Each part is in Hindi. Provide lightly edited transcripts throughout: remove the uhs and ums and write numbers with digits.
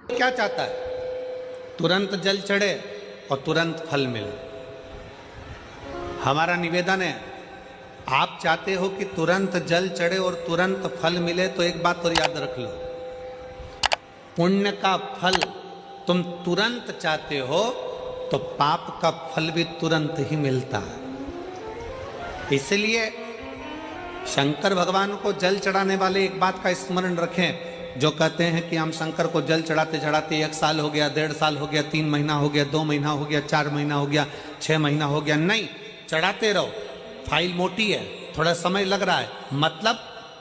क्या चाहता है? तुरंत जल चढ़े और तुरंत फल मिले। हमारा निवेदन है, आप चाहते हो कि तुरंत जल चढ़े और तुरंत फल मिले, तो एक बात और याद रख लो, पुण्य का फल तुम तुरंत चाहते हो तो पाप का फल भी तुरंत ही मिलता है। इसलिए शंकर भगवान को जल चढ़ाने वाले एक बात का स्मरण रखें, जो कहते हैं कि हम शंकर को जल चढ़ाते चढ़ाते 1 साल हो गया, 1.5 साल हो गया, 3 महीना हो गया, 2 महीना हो गया, 4 महीना हो गया, 6 महीना हो गया। नहीं, चढ़ाते रहो। फाइल मोटी है, थोड़ा समय लग रहा है, मतलब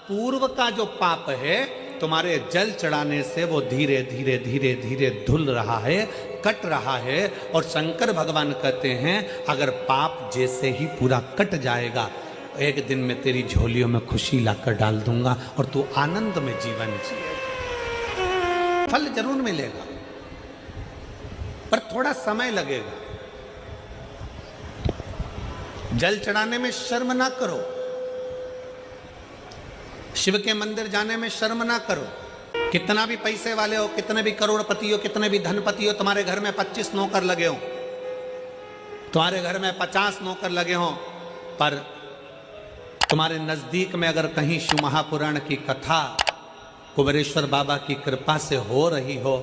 पूर्व का जो पाप है तुम्हारे जल चढ़ाने से वो धीरे धीरे धीरे धीरे धुल रहा है, कट रहा है। और शंकर भगवान कहते हैं अगर पाप जैसे ही पूरा कट जाएगा, एक दिन में तेरी झोलियों में खुशी लाकर डाल दूंगा और तू आनंद में जीवन जिएगा। फल जरूर मिलेगा, पर थोड़ा समय लगेगा। जल चढ़ाने में शर्म ना करो, शिव के मंदिर जाने में शर्म ना करो। कितना भी पैसे वाले हो, कितने भी करोड़पति हो, कितने भी धनपति हो, तुम्हारे घर में 25 नौकर लगे हो, तुम्हारे घर में 50 नौकर लगे हो, पर तुम्हारे नजदीक में अगर कहीं शिव महापुराण की कथा कुबेरेश्वर बाबा की कृपा से हो रही हो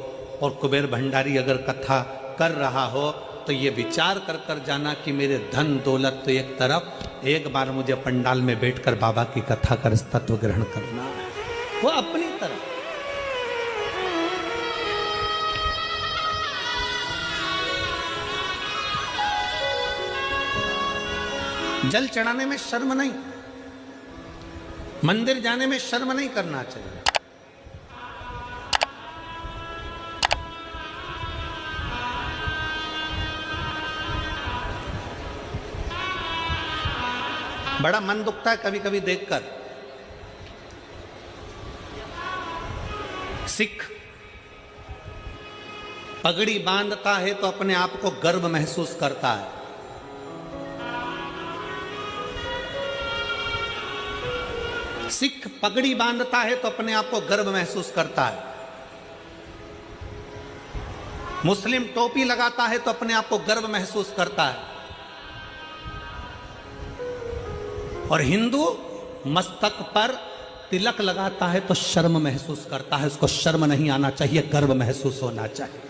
और कुबेर भंडारी अगर कथा कर रहा हो, तो ये विचार कर कर जाना कि मेरे धन दौलत तो एक तरफ, एक बार मुझे पंडाल में बैठकर बाबा की कथा कर तत्व ग्रहण करना है, वो अपनी तरफ। जल चढ़ाने में शर्म नहीं, मंदिर जाने में शर्म नहीं करना चाहिए। बड़ा मन दुखता है कभी कभी देखकर, सिख पगड़ी बांधता है तो अपने आप को गर्व महसूस करता है, सिख पगड़ी बांधता है तो अपने आप को गर्व महसूस करता है, मुस्लिम टोपी लगाता है तो अपने आप को गर्व महसूस करता है, और हिंदू मस्तक पर तिलक लगाता है तो शर्म महसूस करता है। उसको शर्म नहीं आना चाहिए, गर्व महसूस होना चाहिए।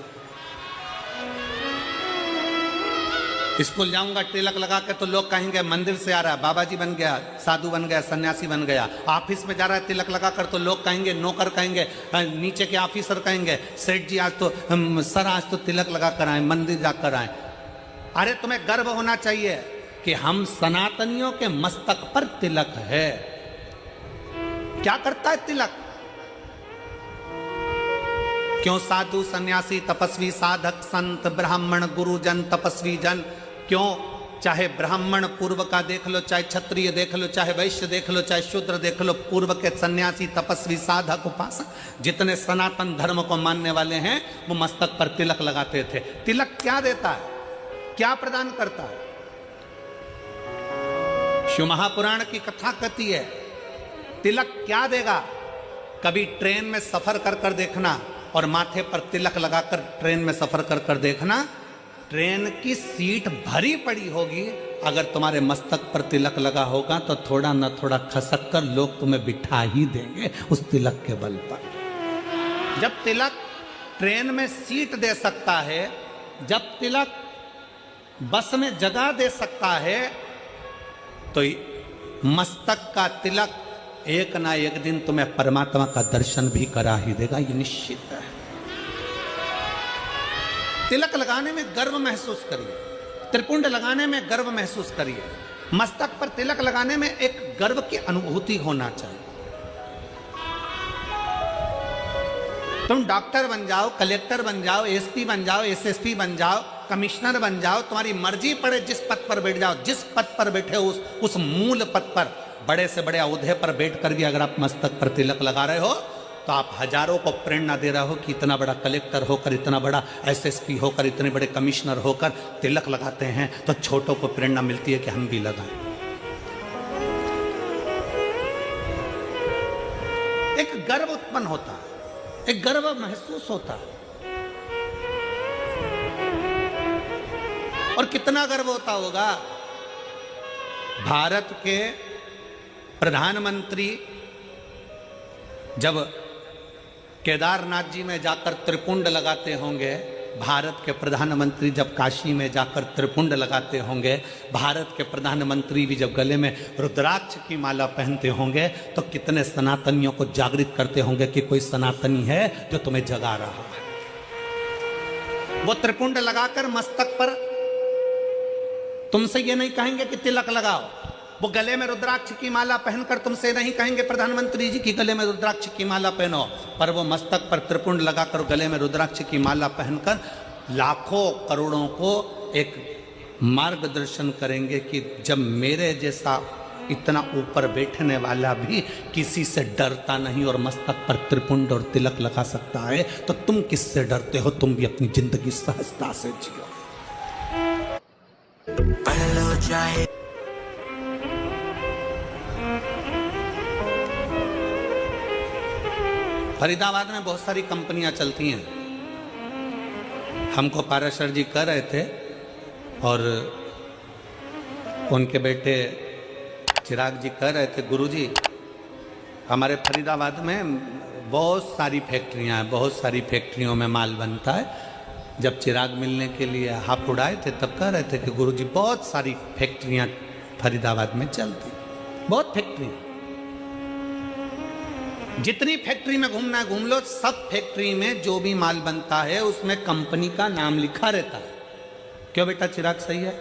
स्कूल जाऊंगा तिलक लगा के तो लोग कहेंगे मंदिर से आ रहा है, बाबा जी बन गया, साधु बन गया, सन्यासी बन गया। ऑफिस में जा रहा है तिलक लगा कर तो लोग कहेंगे, नौकर कहेंगे, नीचे के ऑफिसर कहेंगे, सेठ जी आज तो सर आज तो तिलक लगा कर आए, मंदिर जाकर आए। अरे तुम्हें गर्व होना चाहिए कि हम सनातनियों के मस्तक पर तिलक है। क्या करता है तिलक? क्यों साधु सन्यासी तपस्वी साधक संत ब्राह्मण गुरुजन तपस्वी जन, क्यों चाहे ब्राह्मण पूर्व का देख लो, चाहे क्षत्रिय देख लो, चाहे वैश्य देख लो, चाहे शूद्र देख लो, पूर्व के सन्यासी तपस्वी साधक उपासक जितने सनातन धर्म को मानने वाले हैं वो मस्तक पर तिलक लगाते थे। तिलक क्या देता है, क्या प्रदान करता है? शिव महापुराण की कथा कहती है तिलक क्या देगा। कभी ट्रेन में सफर कर कर देखना और माथे पर तिलक लगाकर ट्रेन में सफर कर कर देखना, ट्रेन की सीट भरी पड़ी होगी, अगर तुम्हारे मस्तक पर तिलक लगा होगा तो थोड़ा न थोड़ा खसक कर लोग तुम्हें बिठा ही देंगे उस तिलक के बल पर। जब तिलक ट्रेन में सीट दे सकता है, जब तिलक बस में जगह दे सकता है, तो मस्तक का तिलक एक ना एक दिन तुम्हें परमात्मा का दर्शन भी करा ही देगा, ये निश्चित है। तिलक लगाने में गर्व महसूस करिए, त्रिपुंड लगाने में गर्व महसूस करिए, मस्तक पर तिलक लगाने में एक गर्व की अनुभूति होना चाहिए। तुम डॉक्टर बन जाओ, कलेक्टर बन जाओ, एसपी बन जाओ, एसएसपी बन जाओ, कमिश्नर बन जाओ, तुम्हारी मर्जी पड़े जिस पद पर बैठ जाओ, जिस पद पर बैठे हो उस मूल पद पर, बड़े से बड़े औहदे पर बैठकर भी अगर आप मस्तक पर तिलक लगा रहे हो तो आप हजारों को प्रेरणा दे रहे हो कि इतना बड़ा कलेक्टर होकर, इतना बड़ा एसएसपी होकर, इतने बड़े कमिश्नर होकर तिलक लगाते हैं तो छोटों को प्रेरणा मिलती है कि हम भी लगाएं। एक गर्व उत्पन्न होता है, एक गर्व महसूस होता है। और कितना गर्व होता होगा। भारत के प्रधानमंत्री जब केदारनाथ जी में जाकर त्रिपुंड लगाते होंगे, भारत के प्रधानमंत्री जब काशी में जाकर त्रिपुंड लगाते होंगे, भारत के प्रधानमंत्री भी जब गले में रुद्राक्ष की माला पहनते होंगे, तो कितने सनातनियों को जागृत करते होंगे कि कोई सनातनी है जो तुम्हें जगा रहा है। वो त्रिपुंड लगाकर मस्तक पर तुमसे ये नहीं कहेंगे कि तिलक लगाओ, वो गले में रुद्राक्ष की माला पहनकर तुमसे नहीं कहेंगे प्रधानमंत्री जी की गले में रुद्राक्ष की माला पहनो, पर वो मस्तक पर त्रिपुंड लगाकर गले में रुद्राक्ष की माला पहनकर लाखों करोड़ों को एक मार्गदर्शन करेंगे कि जब मेरे जैसा इतना ऊपर बैठने वाला भी किसी से डरता नहीं और मस्तक पर त्रिपुंड और तिलक लगा सकता है, तो तुम किससे डरते हो? तुम भी अपनी जिंदगी सहजता से जियो। फरीदाबाद में बहुत सारी कंपनियां चलती हैं। हमको पाराशर जी कह रहे थे और उनके बेटे चिराग जी कह रहे थे, गुरुजी हमारे फरीदाबाद में बहुत सारी फैक्ट्रियां हैं, बहुत सारी फैक्ट्रियों में माल बनता है। जब चिराग मिलने के लिए हाथ उड़ाए थे तब कह रहे थे कि गुरुजी बहुत सारी फैक्ट्रियां फरीदाबाद में चलती, बहुत फैक्ट्रियां, जितनी फैक्ट्री में घूमना है घूम लो, सब फैक्ट्री में जो भी माल बनता है उसमें कंपनी का नाम लिखा रहता है। क्यों बेटा चिराग, सही है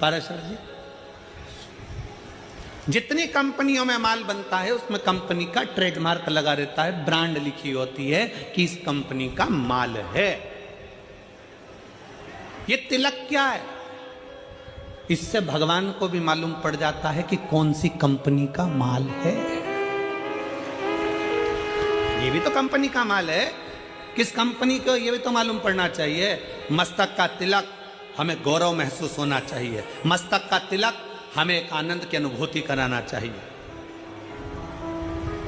पाराशर जी? जितनी कंपनियों में माल बनता है उसमें कंपनी का ट्रेडमार्क लगा रहता है, ब्रांड लिखी होती है कि इस कंपनी का माल है। ये तिलक क्या है? इससे भगवान को भी मालूम पड़ जाता है कि कौन सी कंपनी का माल है। ये भी तो कंपनी का माल है, किस कंपनी को ये भी तो मालूम पड़ना चाहिए। मस्तक का तिलक हमें गौरव महसूस होना चाहिए, मस्तक का तिलक हमें एक आनंद की अनुभूति कराना चाहिए,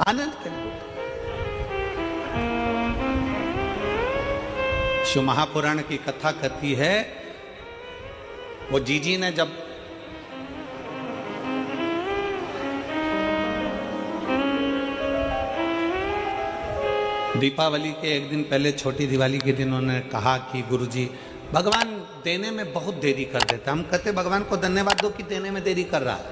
आनंद की अनुभूति। शिव महापुराण की कथा कहती है, वो जीजी ने जब दीपावली के एक दिन पहले, छोटी दिवाली के दिन उन्होंने कहा कि गुरुजी भगवान देने में बहुत देरी कर देता। हम कहते भगवान को धन्यवाद दो कि देने में देरी कर रहा है,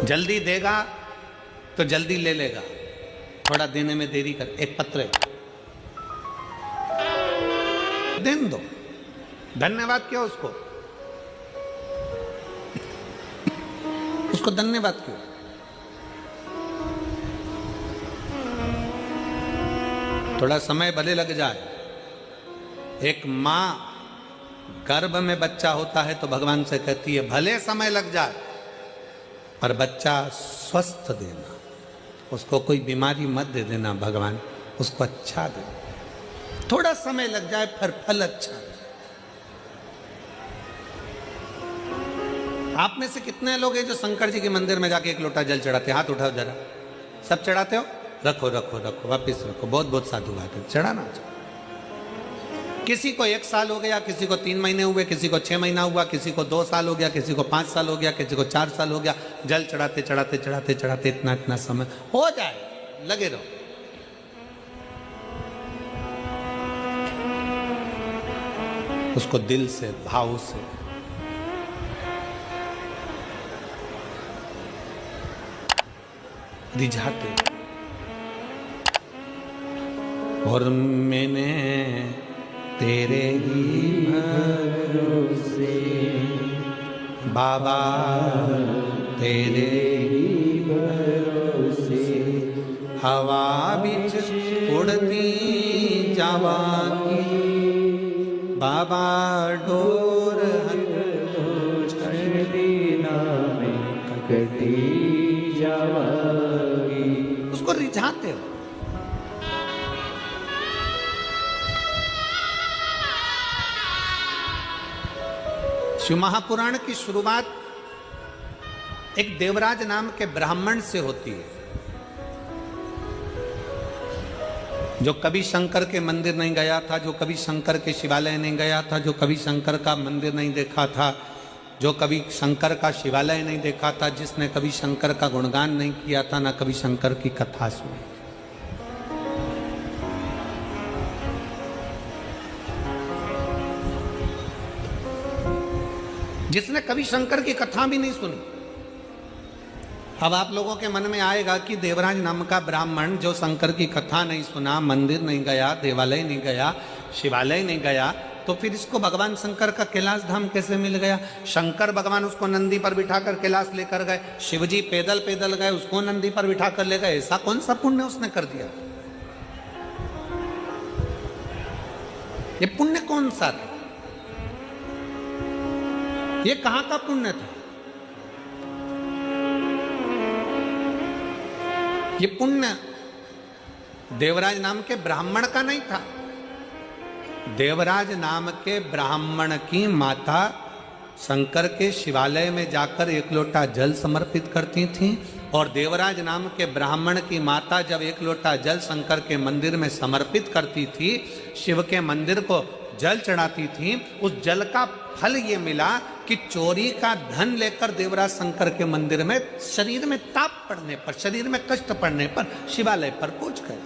जल्दी देगा तो जल्दी ले लेगा, थोड़ा देने में देरी कर, एक पत्र देन दो, धन्यवाद क्यों उसको, उसको धन्यवाद क्यों? थोड़ा समय भले लग जाए। एक माँ गर्भ में बच्चा होता है तो भगवान से कहती है भले समय लग जाए पर बच्चा स्वस्थ देना, उसको कोई बीमारी मत दे देना भगवान, उसको अच्छा दे, थोड़ा समय लग जाए पर फल अच्छा दे। आप में से कितने लोग हैं जो शंकर जी के मंदिर में जाके एक लोटा जल चढ़ाते? हाथ उठाओ जरा। सब चढ़ाते हो? रखो रखो रखो, वापिस रखो। बहुत बहुत साधु बात है, चढ़ाना चाहिए। किसी को 1 साल हो गया, किसी को 3 महीने हुए, किसी को 6 महीना हुआ, किसी को 2 साल हो गया, किसी को 5 साल हो गया, किसी को 4 साल हो गया। जल चढ़ाते चढ़ाते चढ़ाते चढ़ाते इतना इतना समय हो जाए, लगे रहो। उसको दिल से, भाव से रिझाते। और मैंने तेरे ही भरोसे बाबा, तेरे ही भरोसे हवा बिच उड़ती जावांगी बाबा, डोर कटी जावांगी। उसको रिझाते हो। शिव महापुराण की शुरुआत एक देवराज नाम के ब्राह्मण से होती है। जो कभी शंकर के मंदिर नहीं गया था, जो कभी शंकर के शिवालय नहीं गया था, जो कभी शंकर का मंदिर नहीं देखा था, जो कभी शंकर का शिवालय नहीं देखा था, जिसने कभी शंकर का गुणगान नहीं किया था, ना कभी शंकर की कथा सुनी। जिसने कभी शंकर की कथा भी नहीं सुनी। अब आप लोगों के मन में आएगा कि देवराज नाम का ब्राह्मण जो शंकर की कथा नहीं सुना, मंदिर नहीं गया, देवालय नहीं गया, शिवालय नहीं गया, तो फिर इसको भगवान शंकर का कैलाश धाम कैसे मिल गया? शंकर भगवान उसको नंदी पर बिठाकर कैलाश लेकर गए, शिवजी पैदल पैदल गए, उसको नंदी पर बिठाकर ले गए। ऐसा कौन सा पुण्य उसने कर दिया? ये पुण्य कौन सा था? ये कहां का पुण्य था? ये पुण्य देवराज नाम के ब्राह्मण का नहीं था। देवराज नाम के ब्राह्मण की माता शंकर के शिवालय में जाकर एक लोटा जल समर्पित करती थी, और देवराज नाम के ब्राह्मण की माता जब एक लोटा जल शंकर के मंदिर में समर्पित करती थी, शिव के मंदिर को जल चढ़ाती थी, उस जल का फल ये मिला कि चोरी का धन लेकर देवराज शंकर के मंदिर में शरीर में ताप पड़ने पर, शरीर में कष्ट पड़ने पर शिवालय पर पहुंच गए,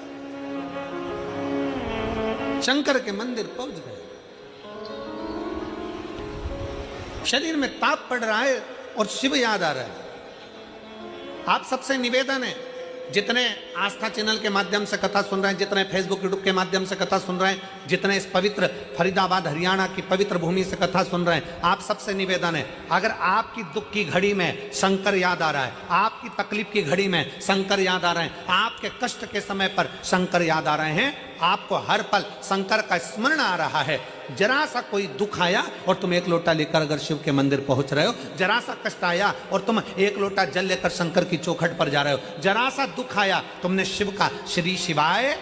शंकर के मंदिर पहुंच गए। शरीर में ताप पड़ रहा है और शिव याद आ रहा है। आप सबसे निवेदन है, जितने आस्था चैनल के माध्यम से कथा सुन रहे हैं, जितने फेसबुक यूट्यूब के माध्यम से कथा सुन रहे हैं, जितने इस पवित्र फरीदाबाद हरियाणा की पवित्र भूमि से कथा सुन रहे हैं, आप सबसे निवेदन है, अगर आपकी दुख की घड़ी में शंकर याद आ रहा है, आपकी तकलीफ की घड़ी में शंकर याद आ रहे हैं, आपके कष्ट के समय पर शंकर याद आ रहे हैं, आपको हर पल शंकर का स्मरण आ रहा है, जरा सा कोई दुख आया और तुम एक लोटा लेकर अगर शिव के मंदिर पहुंच रहे हो, जरा सा कष्ट आया और तुम एक लोटा जल लेकर शंकर की चौखट पर जा रहे हो, जरा सा दुख आया, तुमने शिव का श्री शिवाय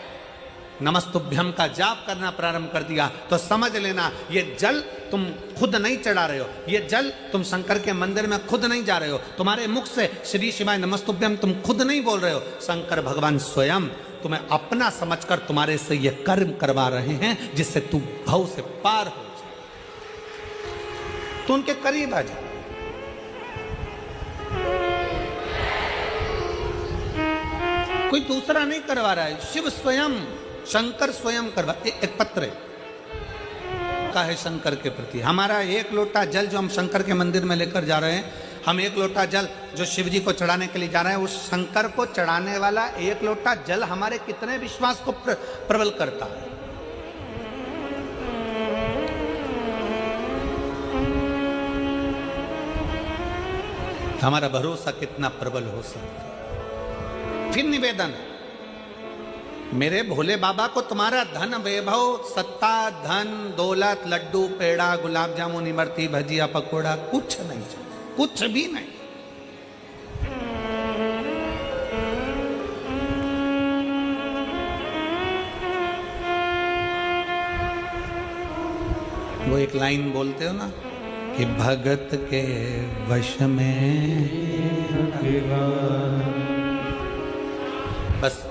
नमस्तुभ्यम का जाप करना प्रारंभ कर दिया, तो समझ लेना ये जल तुम खुद नहीं चढ़ा रहे हो, ये जल तुम शंकर के मंदिर में खुद नहीं जा रहे हो, तुम्हारे मुख से श्री शिवाय नमस्तुभ्यम तुम खुद नहीं बोल रहे हो, शंकर भगवान स्वयं तुम्हें अपना समझकर तुम्हारे से ये कर्म करवा रहे हैं, जिससे तू भव से पार हो जाए, तो उनके करीब आ जा। कोई दूसरा नहीं करवा रहा है, शिव स्वयं, शंकर स्वयं करवा। एक पत्र का है शंकर के प्रति, हमारा एक लोटा जल जो हम शंकर के मंदिर में लेकर जा रहे हैं, हम एक लोटा जल जो शिव जी को चढ़ाने के लिए जा रहे हैं, उस शंकर को चढ़ाने वाला एक लोटा जल हमारे कितने विश्वास को प्रबल करता है। हमारा भरोसा कितना प्रबल हो सकता है। फिर निवेदन, मेरे भोले बाबा को तुम्हारा धन वैभव, सत्ता, धन, दौलत, लड्डू, पेड़ा, गुलाब जामुन, इमरती, भजिया, पकोड़ा कुछ नहीं चाहिए, कुछ भी नहीं। वो एक लाइन बोलते हो ना कि भगत के वश में, बस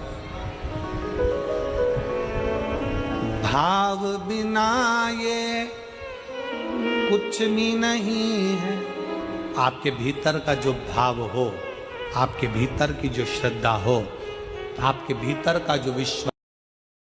भाव बिना ये कुछ भी नहीं है। आपके भीतर का जो भाव हो, आपके भीतर की जो श्रद्धा हो, आपके भीतर का जो विश्वास